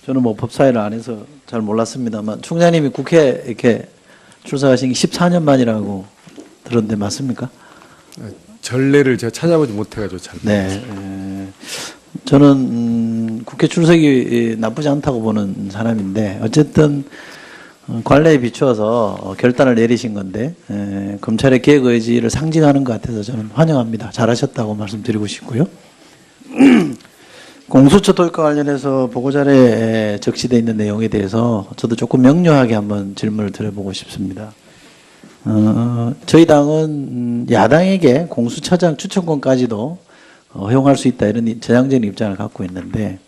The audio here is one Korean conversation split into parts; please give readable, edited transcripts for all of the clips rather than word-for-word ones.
저는 뭐 법사위를 안 해서 잘 몰랐습니다만 총장님이 국회 이렇게 출석하신 게 14년 만이라고 들었는데 맞습니까? 전례를 제가 찾아보지 못해가지고 잘 모르겠습니다. 네. 저는 국회 출석이 나쁘지 않다고 보는 사람인데 어쨌든 관례에 비추어서 결단을 내리신 건데 검찰의 개혁 의지를 상징하는 것 같아서 저는 환영합니다. 잘하셨다고 말씀드리고 싶고요. 공수처 도입과 관련해서 보고자료에 적시되어 있는 내용에 대해서 저도 조금 명료하게 한번 질문을 드려보고 싶습니다. 저희 당은 야당에게 공수처장 추천권까지도 허용할 수 있다 이런 전향적인 입장을 갖고 있는데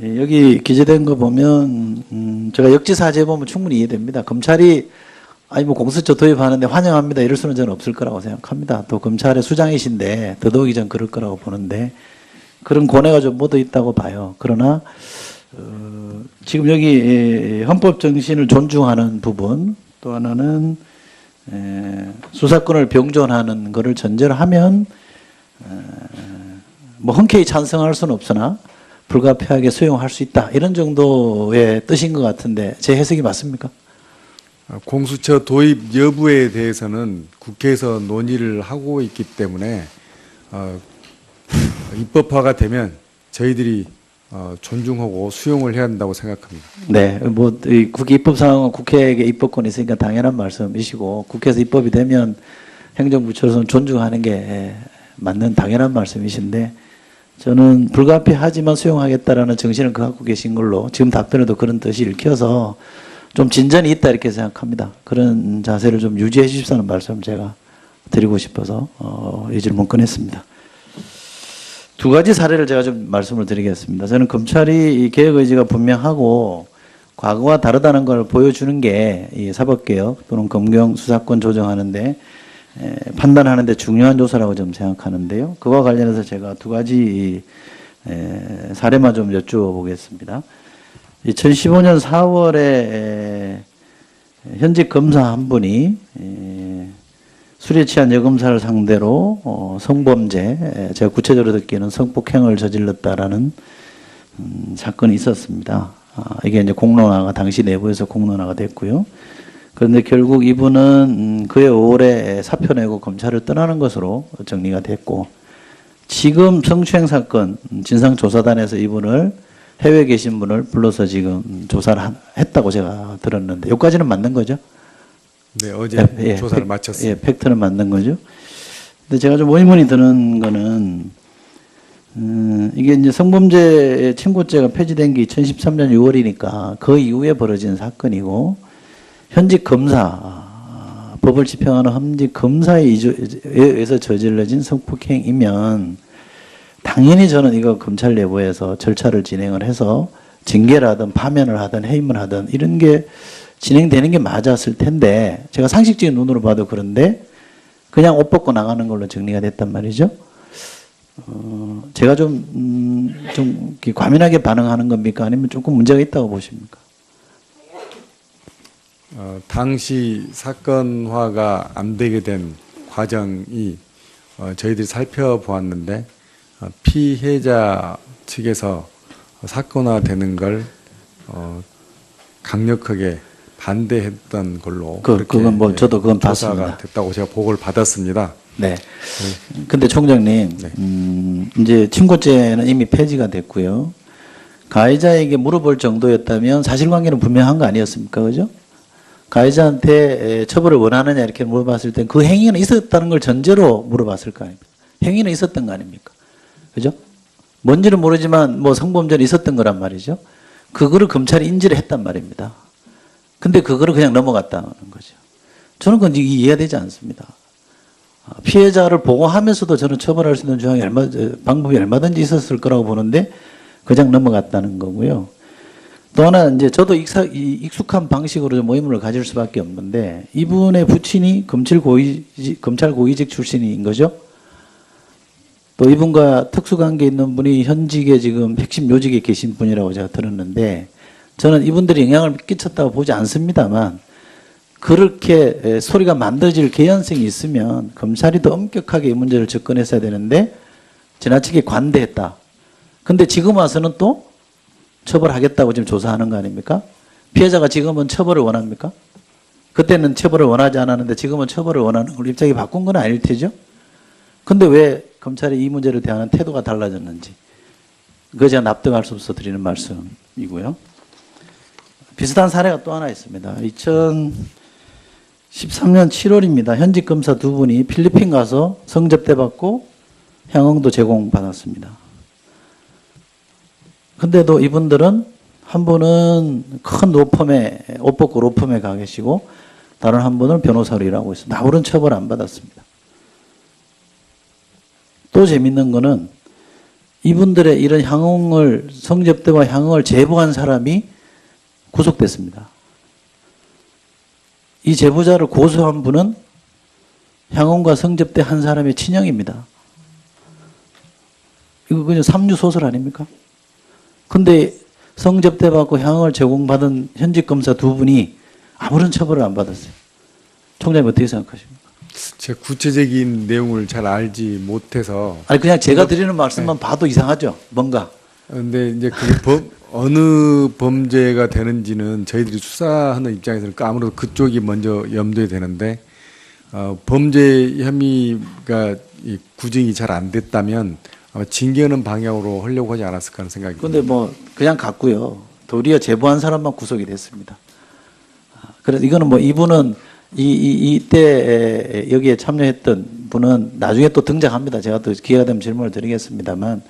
여기 기재된 거 보면 제가 역지사지해 보면 충분히 이해됩니다. 검찰이 아니 뭐 공수처 도입하는데 환영합니다 이럴 수는 저는 없을 거라고 생각합니다. 또 검찰의 수장이신데 더더욱이 전 그럴 거라고 보는데 그런 고뇌가 좀 묻어 있다고 봐요. 그러나 지금 여기 헌법 정신을 존중하는 부분 또 하나는 수사권을 병존하는 것을 전제로 하면 뭐 흔쾌히 찬성할 수는 없으나 불가피하게 수용할 수 있다 이런 정도의 뜻인 것 같은데 제 해석이 맞습니까? 공수처 도입 여부에 대해서는 국회에서 논의를 하고 있기 때문에 입법화가 되면 저희들이 존중하고 수용을 해야 한다고 생각합니다. 네, 뭐 국회 입법 상황은 국회에게 입법권이 있으니까 당연한 말씀이시고 국회에서 입법이 되면 행정부처로서는 존중하는 게 맞는 당연한 말씀이신데 저는 불가피하지만 수용하겠다라는 정신을 갖고 계신 걸로 지금 답변에도 그런 뜻이 읽혀서 좀 진전이 있다 이렇게 생각합니다. 그런 자세를 좀 유지해 주십사는 말씀 제가 드리고 싶어서 이 질문 꺼냈습니다. 두 가지 사례를 제가 좀 말씀을 드리겠습니다. 저는 검찰이 이 개혁 의지가 분명하고 과거와 다르다는 걸 보여주는 게 이 사법개혁 또는 검경 수사권 조정하는데 판단하는데 중요한 요소라고 좀 생각하는데요. 그와 관련해서 제가 두 가지 사례만 좀 여쭈어보겠습니다. 2015년 4월에 현직 검사 한 분이 술에 취한 여검사를 상대로 성범죄, 제가 구체적으로 듣기에는 성폭행을 저질렀다라는 사건이 있었습니다. 이게 이제 공론화가 당시 내부에서 공론화가 됐고요. 그런데 결국 이분은 그해 5월에 사표 내고 검찰을 떠나는 것으로 정리가 됐고 지금 성추행 사건 진상조사단에서 이분을 해외에 계신 분을 불러서 지금 조사를 했다고 제가 들었는데 여기까지는 맞는 거죠? 네, 어제 조사를 마쳤습니다. 팩트는 맞는 거죠. 근데 제가 좀 의문이 드는 거는 이게 이제 성범죄 친고죄가 폐지된 게 2013년 6월이니까 그 이후에 벌어진 사건이고 현직 검사 법을 집행하는 현직 검사에 의해서 저질러진 성폭행이면 당연히 저는 이거 검찰 내부에서 절차를 진행을 해서 징계를 하든 파면을 하든 해임을 하든 이런 게 진행되는 게 맞았을 텐데 제가 상식적인 눈으로 봐도 그런데 그냥 옷 벗고 나가는 걸로 정리가 됐단 말이죠. 제가 좀 과민하게 반응하는 겁니까? 아니면 조금 문제가 있다고 보십니까? 당시 사건화가 안 되게 된 과정이 저희들이 살펴보았는데 피해자 측에서 사건화되는 걸 강력하게 반대했던 걸로 그건 뭐 저도 그건 조사가 봤습니다. 됐다고 제가 보고를 받았습니다. 네. 근데 총장님, 이제 친고죄는 이미 폐지가 됐고요. 가해자에게 물어볼 정도였다면 사실관계는 분명한 거 아니었습니까, 그죠? 가해자한테 처벌을 원하느냐 이렇게 물어봤을 때 그 행위는 있었다는 걸 전제로 물어봤을 거 아닙니까? 행위는 있었던 거 아닙니까? 그죠? 뭔지는 모르지만 뭐 성범죄는 있었던 거란 말이죠. 그거를 검찰이 인지를 했단 말입니다. 근데 그거를 그냥 넘어갔다는 거죠. 저는 그건 이해가 되지 않습니다. 피해자를 보고하면서도 저는 처벌할 수 있는 방법이 얼마든지 있었을 거라고 보는데 그냥 넘어갔다는 거고요. 또 하나 이제 저도 익숙한 방식으로 좀 의문을 가질 수밖에 없는데 이분의 부친이 검찰 고위직 출신인 거죠. 또 이분과 특수관계 있는 분이 현직에 지금 핵심 요직에 계신 분이라고 제가 들었는데 저는 이분들이 영향을 끼쳤다고 보지 않습니다만 그렇게 소리가 만들어질 개연성이 있으면 검찰이 더 엄격하게 이 문제를 접근했어야 되는데 지나치게 관대했다. 근데 지금 와서는 또 처벌하겠다고 지금 조사하는 거 아닙니까? 피해자가 지금은 처벌을 원합니까? 그때는 처벌을 원하지 않았는데 지금은 처벌을 원하는 걸 입장이 바꾼 건 아닐 테죠? 근데 왜 검찰이 이 문제를 대하는 태도가 달라졌는지. 그거 제가 납득할 수 없어 드리는 말씀이고요. 비슷한 사례가 또 하나 있습니다. 2013년 7월입니다. 현직 검사 두 분이 필리핀 가서 성접대 받고 향응도 제공받았습니다. 근데도 이분들은 한 분은 큰 로펌에, 옷 벗고 로펌에 가 계시고 다른 한 분은 변호사로 일하고 있습니다. 아무런 처벌 안 받았습니다. 또 재밌는 거는 이분들의 이런 향응을, 성접대와 향응을 제보한 사람이 구속됐습니다. 이 제보자를 고소한 분은 향응과 성접대 한 사람의 친형입니다. 이거 그냥 삼류소설 아닙니까? 근데 성접대 받고 향응을 제공받은 현직 검사 두 분이 아무런 처벌을 안 받았어요. 총장님 어떻게 생각하십니까? 제가 구체적인 내용을 잘 알지 못해서. 아니 그냥 제가 드리는 말씀만 봐도 이상하죠. 뭔가. 근데 이제 그게 어느 범죄가 되는지는 저희들이 수사하는 입장에서는 아무래도 그쪽이 먼저 염두에 되는데 범죄 혐의가 구증이 잘 안 됐다면 아마 징계하는 방향으로 하려고 하지 않았을까 하는 생각이 듭니다. 근데 뭐 그냥 갔고요. 도리어 제보한 사람만 구속이 됐습니다. 그래서 이거는 뭐 이분은 이때 여기에 참여했던 분은 나중에 또 등장합니다. 제가 또 기회가 되면 질문을 드리겠습니다만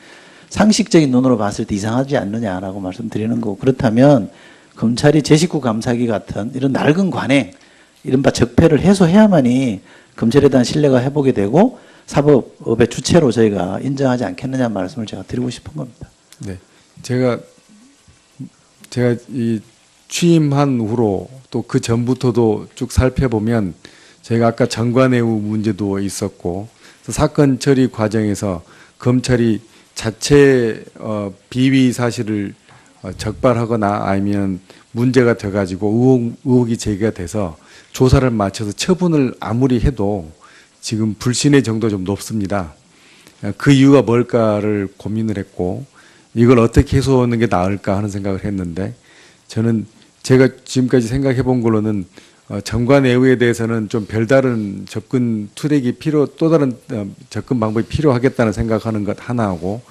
상식적인 눈으로 봤을 때 이상하지 않느냐라고 말씀드리는 거고, 그렇다면 검찰이 제 식구 감사기 같은 이런 낡은 관행, 이른바 적폐를 해소해야만이 검찰에 대한 신뢰가 회복이 되고 사법의 주체로 저희가 인정하지 않겠느냐 말씀을 제가 드리고 싶은 겁니다. 네, 제가 이 취임한 후로 또 그 전부터도 쭉 살펴보면 저희가 아까 정관예우 문제도 있었고 사건 처리 과정에서 검찰이 자체 비위 사실을 적발하거나 아니면 문제가 돼가지고 의혹이 제기가 돼서 조사를 마쳐서 처분을 아무리 해도 지금 불신의 정도가 좀 높습니다. 그 이유가 뭘까를 고민을 했고 이걸 어떻게 해소하는 게 나을까 하는 생각을 했는데 저는 제가 지금까지 생각해 본 걸로는 정관예우에 대해서는 좀 별다른 접근 트랙이 또 다른 접근 방법이 필요하겠다는 생각하는 것 하나하고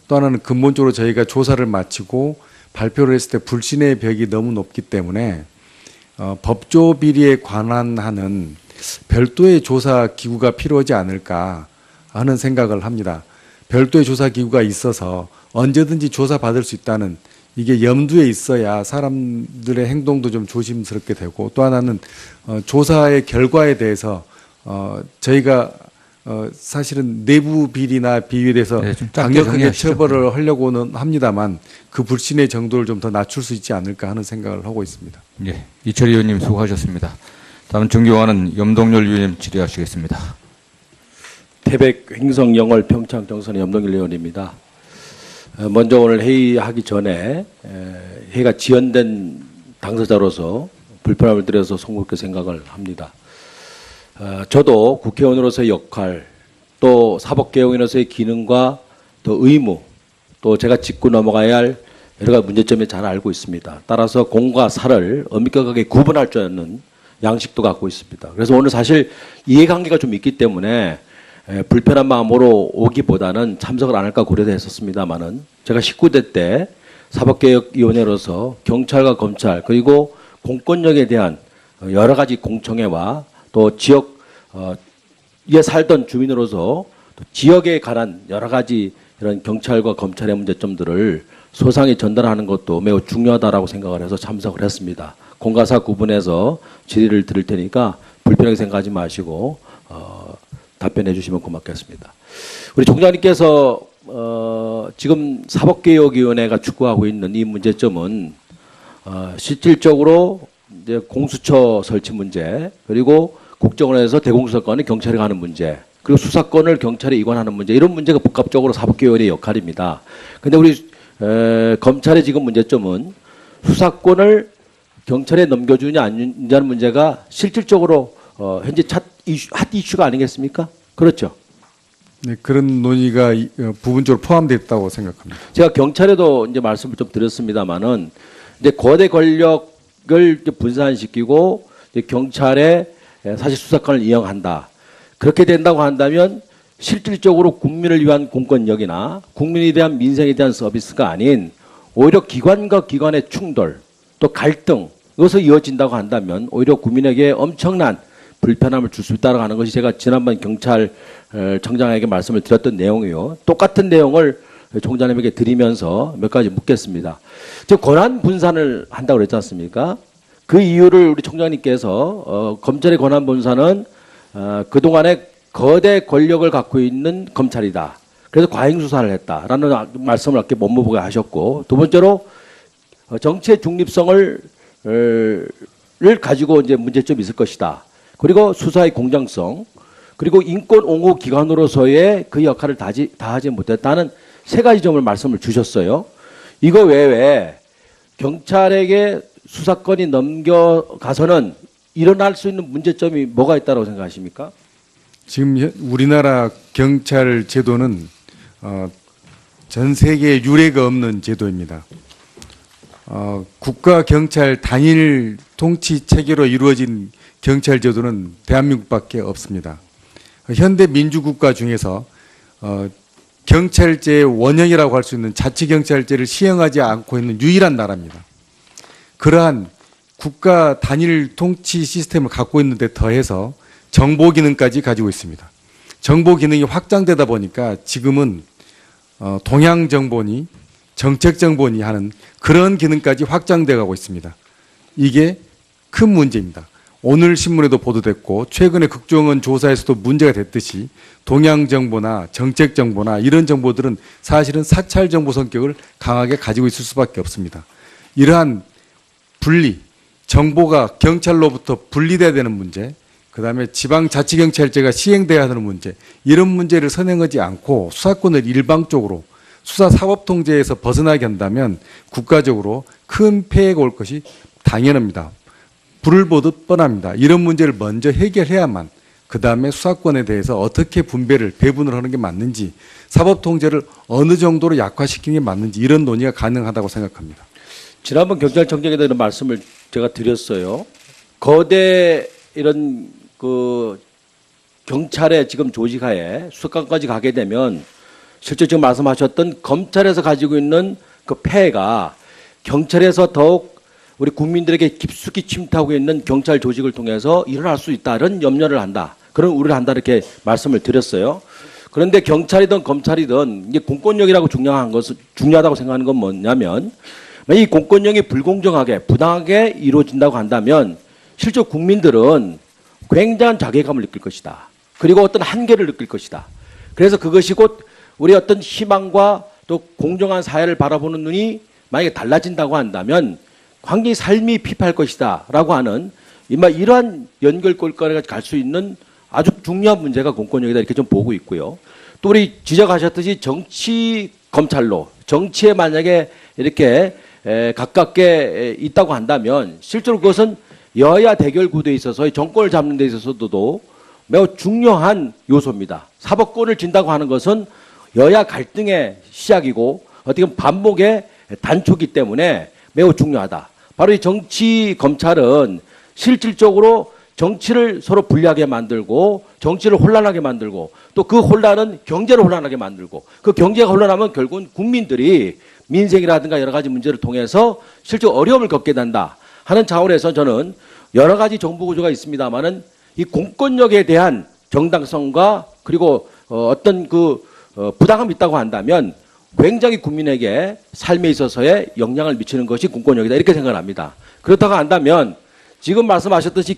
또 하나는 근본적으로 저희가 조사를 마치고 발표를 했을 때 불신의 벽이 너무 높기 때문에 법조 비리에 관한하는 별도의 조사 기구가 필요하지 않을까 하는 생각을 합니다. 별도의 조사 기구가 있어서 언제든지 조사받을 수 있다는 이게 염두에 있어야 사람들의 행동도 좀 조심스럽게 되고 또 하나는 조사의 결과에 대해서 저희가 사실은 내부 비리나 비위에 대해서 네, 좀 짧게 강력하게 정리하시죠. 처벌을 하려고는 합니다만 그 불신의 정도를 좀 더 낮출 수 있지 않을까 하는 생각을 하고 있습니다. 예, 이철희 의원님 수고하셨습니다. 다음 존경하는 염동열 의원님 질의하시겠습니다. 태백 횡성 영월 평창 정선의 염동열 의원입니다. 먼저 오늘 회의하기 전에 회의가 지연된 당사자로서 불편함을 드려서 송구스럽게 생각을 합니다. 저도 국회의원으로서의 역할, 또 사법개혁인으로서의 기능과 또 의무, 또 제가 짚고 넘어가야 할 여러 가지 문제점을 잘 알고 있습니다. 따라서 공과 사를 엄격하게 구분할 줄 아는 양식도 갖고 있습니다. 그래서 오늘 사실 이해관계가 좀 있기 때문에 불편한 마음으로 오기보다는 참석을 안 할까 고려했었습니다만은 제가 19대 때 사법개혁위원회로서 경찰과 검찰 그리고 공권력에 대한 여러 가지 공청회와 또 지역에 살던 주민으로서 또 지역에 관한 여러 가지 이런 경찰과 검찰의 문제점들을 소상히 전달하는 것도 매우 중요하다라고 생각을 해서 참석을 했습니다. 공과사 구분해서 질의를 드릴 테니까 불편하게 생각하지 마시고 답변해 주시면 고맙겠습니다. 우리 총장님께서 지금 사법개혁위원회가 추구하고 있는 이 문제점은 실질적으로 이제 공수처 설치 문제 그리고 국정원에서 대공수사권이 경찰에 가는 문제 그리고 수사권을 경찰에 이관하는 문제 이런 문제가 복합적으로 사법개혁의 역할입니다. 그런데 우리 검찰의 지금 문제점은 수사권을 경찰에 넘겨주냐 안 주냐는 문제가 실질적으로 현재 핫 이슈가 아니겠습니까? 그렇죠. 네, 그런 논의가 부분적으로 포함되어 있다고 생각합니다. 제가 경찰에도 이제 말씀을 좀 드렸습니다만은 이제 거대 권력을 이제 분산시키고 이제 경찰에 사실 수사권을 이용한다. 그렇게 된다고 한다면 실질적으로 국민을 위한 공권력이나 국민에 대한 민생에 대한 서비스가 아닌 오히려 기관과 기관의 충돌 또 갈등 이것을 이어진다고 한다면 오히려 국민에게 엄청난 불편함을 줄 수 있다고 하는 것이 제가 지난번 경찰청장에게 말씀을 드렸던 내용이요. 똑같은 내용을 총장님에게 드리면서 몇 가지 묻겠습니다. 즉 권한 분산을 한다고 그랬지 않습니까? 그 이유를 우리 총장님께서 검찰의 권한 분산은 그동안에 거대 권력을 갖고 있는 검찰이다. 그래서 과잉 수사를 했다라는 말씀을 아까 법무부가 하셨고, 두 번째로 정치의 중립성을 가지고 이제 문제점이 있을 것이다. 그리고 수사의 공정성, 그리고 인권 옹호 기관으로서의 그 역할을 다하지 못했다는 세 가지 점을 말씀을 주셨어요. 이거 외에 경찰에게 수사권이 넘겨가서는 일어날 수 있는 문제점이 뭐가 있다고 생각하십니까? 지금 우리나라 경찰 제도는 전 세계에 유례가 없는 제도입니다. 국가 경찰 단일 통치 체계로 이루어진 경찰 제도는 대한민국밖에 없습니다. 현대 민주국가 중에서 경찰제의 원형이라고 할 수 있는 자치경찰제를 시행하지 않고 있는 유일한 나라입니다. 그러한 국가 단일 통치 시스템을 갖고 있는데 더해서 정보 기능까지 가지고 있습니다. 정보 기능이 확장되다 보니까 지금은 동향 정보니 정책 정보니 하는 그런 기능까지 확장돼 가고 있습니다. 이게 큰 문제입니다. 오늘 신문에도 보도됐고 최근에 국정원 조사에서도 문제가 됐듯이 동향 정보나 정책 정보나 이런 정보들은 사실은 사찰 정보 성격을 강하게 가지고 있을 수밖에 없습니다. 이러한 분리, 정보가 경찰로부터 분리돼야 되는 문제, 그다음에 지방자치경찰제가 시행돼야 하는 문제, 이런 문제를 선행하지 않고 수사권을 일방적으로 수사사법통제에서 벗어나게 한다면 국가적으로 큰 폐해가 올 것이 당연합니다. 불을 보듯 뻔합니다. 이런 문제를 먼저 해결해야만 그다음에 수사권에 대해서 어떻게 배분을 하는 게 맞는지, 사법통제를 어느 정도로 약화시키는 게 맞는지 이런 논의가 가능하다고 생각합니다. 지난번 경찰청장에 대한 말씀을 제가 드렸어요. 거대 이런 그 경찰의 지금 조직하에 수사권까지 가게 되면 실제 지금 말씀하셨던 검찰에서 가지고 있는 그 폐해가 경찰에서 더욱 우리 국민들에게 깊숙이 침투하고 있는 경찰 조직을 통해서 일어날 수 있다는 염려를 한다. 그런 우려를 한다 이렇게 말씀을 드렸어요. 그런데 경찰이든 검찰이든 이게 공권력이라고 중요하다고 생각하는 건 뭐냐면 이 공권력이 불공정하게 부당하게 이루어진다고 한다면 실제 국민들은 굉장한 자괴감을 느낄 것이다. 그리고 어떤 한계를 느낄 것이다. 그래서 그것이 곧 우리 어떤 희망과 또 공정한 사회를 바라보는 눈이 만약에 달라진다고 한다면 굉장히 삶이 피폐할 것이다 라고 하는 이러한 연결골까지 갈 수 있는 아주 중요한 문제가 공권력이다 이렇게 좀 보고 있고요. 또 우리 지적하셨듯이 정치 검찰로 정치에 만약에 이렇게 가깝게 있다고 한다면 실제로 그것은 여야 대결 구도에 있어서 정권을 잡는 데 있어서도 매우 중요한 요소입니다. 사법권을 진다고 하는 것은 여야 갈등의 시작이고 어떻게 보면 반목의 단초기 때문에 매우 중요하다. 바로 이 정치 검찰은 실질적으로 정치를 서로 불리하게 만들고 정치를 혼란하게 만들고 또 그 혼란은 경제를 혼란하게 만들고 그 경제가 혼란하면 결국은 국민들이 민생이라든가 여러 가지 문제를 통해서 실제 어려움을 겪게 된다 하는 차원에서 저는 여러 가지 정부 구조가 있습니다만은 이 공권력에 대한 정당성과 그리고 어떤 부당함이 있다고 한다면 굉장히 국민에게 삶에 있어서의 영향을 미치는 것이 공권력이다 이렇게 생각을 합니다. 그렇다고 한다면 지금 말씀하셨듯이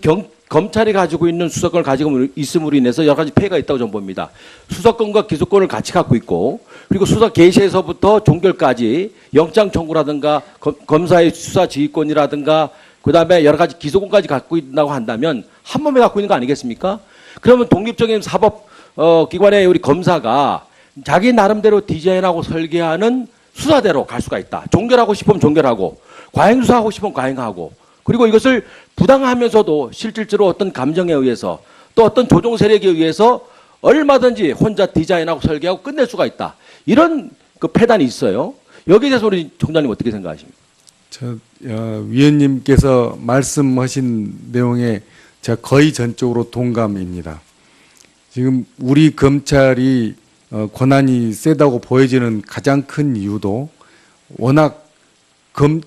검찰이 가지고 있는 수사권을 가지고 있음으로 인해서 여러 가지 폐해가 있다고 저는 봅니다. 수사권과 기소권을 같이 갖고 있고 그리고 수사 개시에서부터 종결까지 영장 청구라든가 검사의 수사 지휘권이라든가 그다음에 여러 가지 기소권까지 갖고 있다고 한다면 한 몸에 갖고 있는 거 아니겠습니까? 그러면 독립적인 사법 기관의 우리 검사가 자기 나름대로 디자인하고 설계하는 수사대로 갈 수가 있다. 종결하고 싶으면 종결하고 과잉수사하고 싶으면 과잉하고 그리고 이것을 부당하면서도 실질적으로 어떤 감정에 의해서 또 어떤 조종 세력에 의해서 얼마든지 혼자 디자인하고 설계하고 끝낼 수가 있다. 이런 그 패단이 있어요. 여기에 대해서 우리 총장님 어떻게 생각하십니까? 위원님께서 말씀하신 내용에 제가 거의 전적으로 동감입니다. 지금 우리 검찰이 권한이 세다고 보여지는 가장 큰 이유도 워낙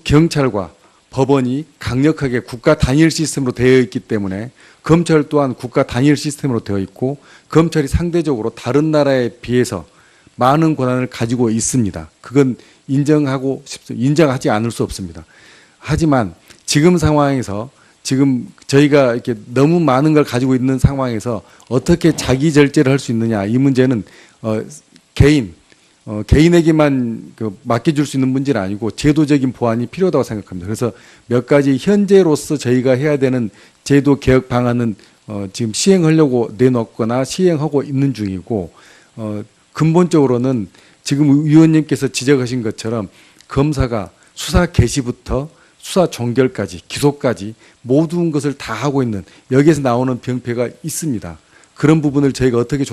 경찰과 법원이 강력하게 국가 단일 시스템으로 되어 있기 때문에 검찰 또한 국가 단일 시스템으로 되어 있고 검찰이 상대적으로 다른 나라에 비해서 많은 권한을 가지고 있습니다. 그건 인정하지 않을 수 없습니다. 하지만 지금 상황에서 지금 저희가 이렇게 너무 많은 걸 가지고 있는 상황에서 어떻게 자기 절제를 할 수 있느냐, 이 문제는 개인에게만 맡겨줄 수 있는 문제는 아니고 제도적인 보완이 필요하다고 생각합니다. 그래서 몇 가지 현재로서 저희가 해야 되는 제도 개혁 방안은 지금 시행하려고 내놓거나 시행하고 있는 중이고, 근본적으로는 지금 위원님께서 지적하신 것처럼 검사가 수사 개시부터 수사 종결까지, 기소까지 모든 것을 다 하고 있는, 여기에서 나오는 병폐가 있습니다. 그런 부분을 저희가 어떻게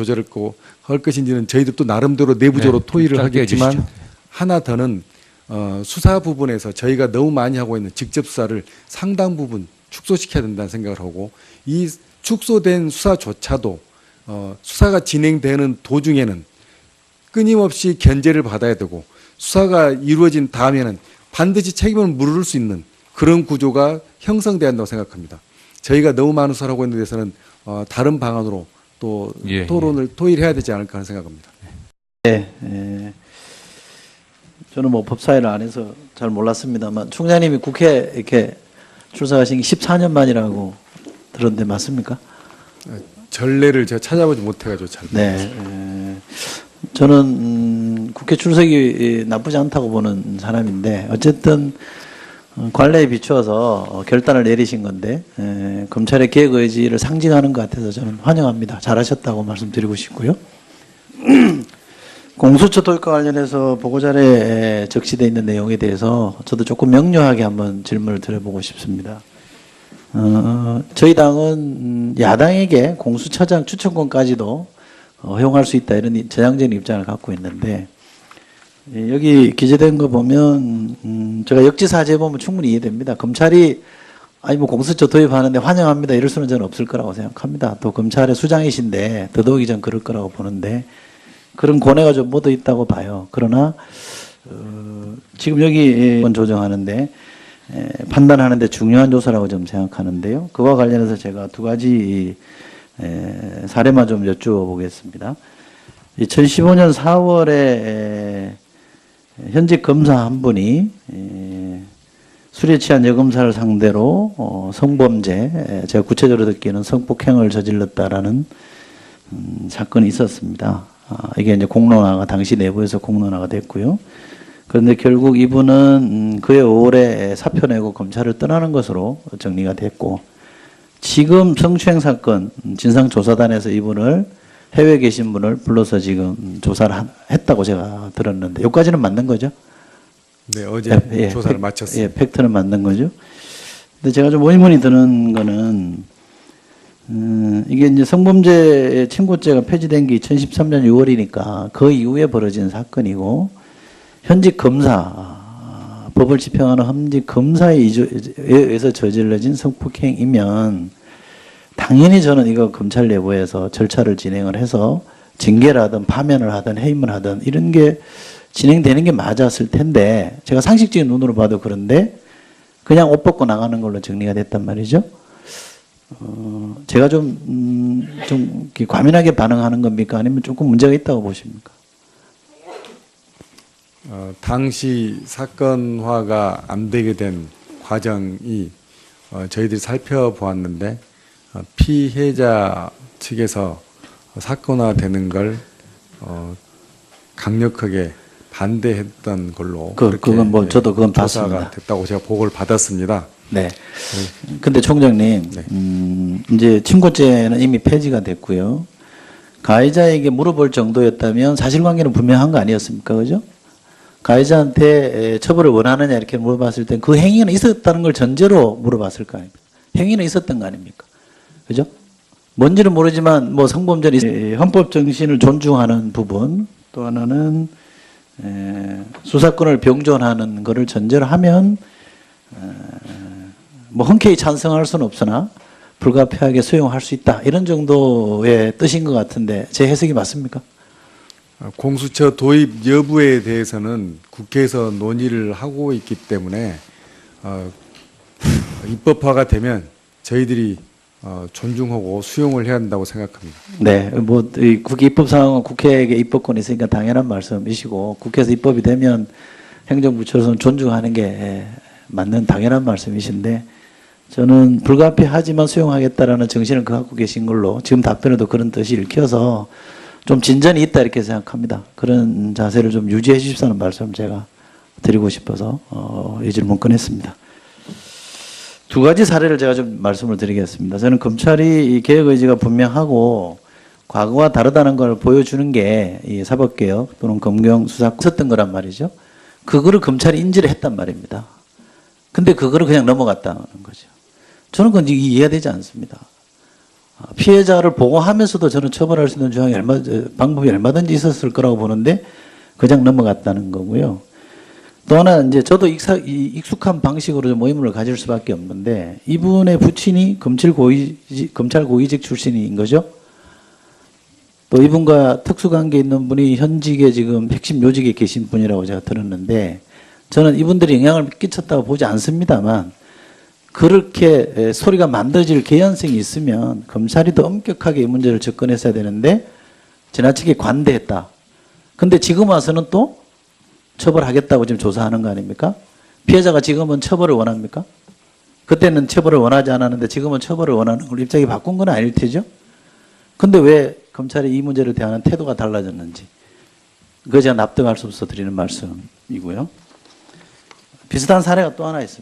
할 것인지는 저희들도 나름대로 내부적으로 토의를 하겠지만, 해주시죠. 하나 더는 수사 부분에서 저희가 너무 많이 하고 있는 직접 수사를 상당 부분 축소시켜야 된다는 생각을 하고, 이 축소된 수사조차도 수사가 진행되는 도중에는 끊임없이 견제를 받아야 되고, 수사가 이루어진 다음에는 반드시 책임을 물을 수 있는 그런 구조가 형성돼야 한다고 생각합니다. 저희가 너무 많은 수사를 하고 있는 데서는 다른 방안으로 또 토의를 해야 되지 않을까 하는 생각합니다. 네, 저는 뭐 법사위를 안 해서 잘 몰랐습니다만 총장님이 국회 이렇게 출석하신 게 14년 만이라고 들었는데 맞습니까? 전례를 제가 찾아보지 못해가지고 잘 네, 저는 국회 출석이 나쁘지 않다고 보는 사람인데 어쨌든 관례에 비추어서 결단을 내리신 건데 검찰의 개혁 의지를 상징하는 것 같아서 저는 환영합니다. 잘하셨다고 말씀드리고 싶고요. 공수처 도입과 관련해서 보고자료에 적시되어 있는 내용에 대해서 저도 조금 명료하게 한번 질문을 드려보고 싶습니다. 저희 당은 야당에게 공수처장 추천권까지도 허용할 수 있다, 이런 전향적인 입장을 갖고 있는데, 여기 기재된 거 보면 제가 역지사지해 보면 충분히 이해됩니다. 검찰이 뭐 공수처 도입하는데 환영합니다 이럴 수는 저는 없을 거라고 생각합니다. 또 검찰의 수장이신데 더더욱이 전 그럴 거라고 보는데, 그런 고뇌가 좀 묻어 있다고 봐요. 그러나 지금 여기 조정하는데 판단하는데 중요한 조사라고 좀 생각하는데요. 그와 관련해서 제가 두 가지 사례만 좀 여쭈어보겠습니다. 2015년 4월에 현직 검사 한 분이 술에 취한 여검사를 상대로 성범죄, 제가 구체적으로 듣기에는 성폭행을 저질렀다라는 사건이 있었습니다. 이게 이제 공론화가 당시 내부에서 공론화가 됐고요. 그런데 결국 이분은 그해 5월에 사표 내고 검찰을 떠나는 것으로 정리가 됐고, 지금 성추행 사건 진상조사단에서 이분을, 해외에 계신 분을 불러서 지금 조사를 했다고 제가 들었는데, 여기까지는 맞는 거죠? 네, 어제 조사를 마쳤습니다. 예, 팩트는 맞는 거죠. 근데 제가 좀 의문이 드는 거는, 이게 이제 성범죄 친고죄가 폐지된 게 2013년 6월이니까 그 이후에 벌어진 사건이고, 현직 검사, 법을 집행하는 현직 검사에 의해서 저질러진 성폭행이면 당연히 저는 이거 검찰 내부에서 절차를 진행을 해서 징계를 하든 파면을 하든 해임을 하든 이런 게 진행되는 게 맞았을 텐데, 제가 상식적인 눈으로 봐도 그런데 그냥 옷 벗고 나가는 걸로 정리가 됐단 말이죠. 제가 좀 과민하게 반응하는 겁니까? 아니면 조금 문제가 있다고 보십니까? 당시 사건화가 안 되게 된 과정이 저희들이 살펴보았는데, 피해자 측에서 사건화되는 걸 강력하게 반대했던 걸로 그건 뭐 저도 그건 조사가 봤습니다. 됐다고 제가 보고를 받았습니다. 네. 근데 총장님, 이제 친고죄는 이미 폐지가 됐고요. 가해자에게 물어볼 정도였다면 사실관계는 분명한 거 아니었습니까? 그죠? 가해자한테 처벌을 원하느냐 이렇게 물어봤을 때 그 행위는 있었다는 걸 전제로 물어봤을 거 아닙니까? 행위는 있었던 거 아닙니까? 그죠? 뭔지는 모르지만 뭐 성범죄는 헌법 정신을 존중하는 부분, 또 하나는 수사권을 병존하는 것을 전제로 하면 뭐 흔쾌히 찬성할 수는 없으나 불가피하게 수용할 수 있다, 이런 정도의 뜻인 것 같은데 제 해석이 맞습니까? 공수처 도입 여부에 대해서는 국회에서 논의를 하고 있기 때문에 입법화가 되면 저희들이 존중하고 수용을 해야 한다고 생각합니다. 네, 뭐 국회 입법 사항은 국회에게 입법권이 있으니까 당연한 말씀이시고, 국회에서 입법이 되면 행정부처로서는 존중하는 게 맞는 당연한 말씀이신데, 저는 불가피하지만 수용하겠다라는 정신을 갖고 계신 걸로 지금 답변에도 그런 뜻이 읽혀서 좀 진전이 있다 이렇게 생각합니다. 그런 자세를 좀 유지해 주십사는 말씀 제가 드리고 싶어서 이 질문 꺼냈습니다. 두 가지 사례를 제가 좀 말씀을 드리겠습니다. 저는 검찰이 이 개혁 의지가 분명하고 과거와 다르다는 걸 보여주는 게 이 사법개혁 또는 검경 수사 있었던 거란 말이죠. 그거를 검찰이 인지를 했단 말입니다. 근데 그거를 그냥 넘어갔다는 거죠. 저는 그건 이해가 되지 않습니다. 피해자를 보호하면서도 저는 처벌할 수 있는 방법이 얼마든지 있었을 거라고 보는데 그냥 넘어갔다는 거고요. 또 하나, 이제 저도 익숙한 방식으로 모임을 가질 수밖에 없는데, 이분의 부친이 검찰 고위직 출신인 거죠. 또 이분과 특수관계 있는 분이 현직에 지금 핵심 요직에 계신 분이라고 제가 들었는데, 저는 이분들이 영향을 끼쳤다고 보지 않습니다만, 그렇게 소리가 만들어질 개연성이 있으면 검찰이 더 엄격하게 이 문제를 접근했어야 되는데 지나치게 관대했다. 근데 지금 와서는 또 처벌하겠다고 지금 조사하는 거 아닙니까? 피해자가 지금은 처벌을 원합니까? 그때는 처벌을 원하지 않았는데 지금은 처벌을 원하는 걸 입장이 바꾼 건 아닐 테죠? 근데 왜 검찰이 이 문제를 대하는 태도가 달라졌는지, 그거 제가 납득할 수 없어 드리는 말씀이고요. 비슷한 사례가 또 하나 있습니다.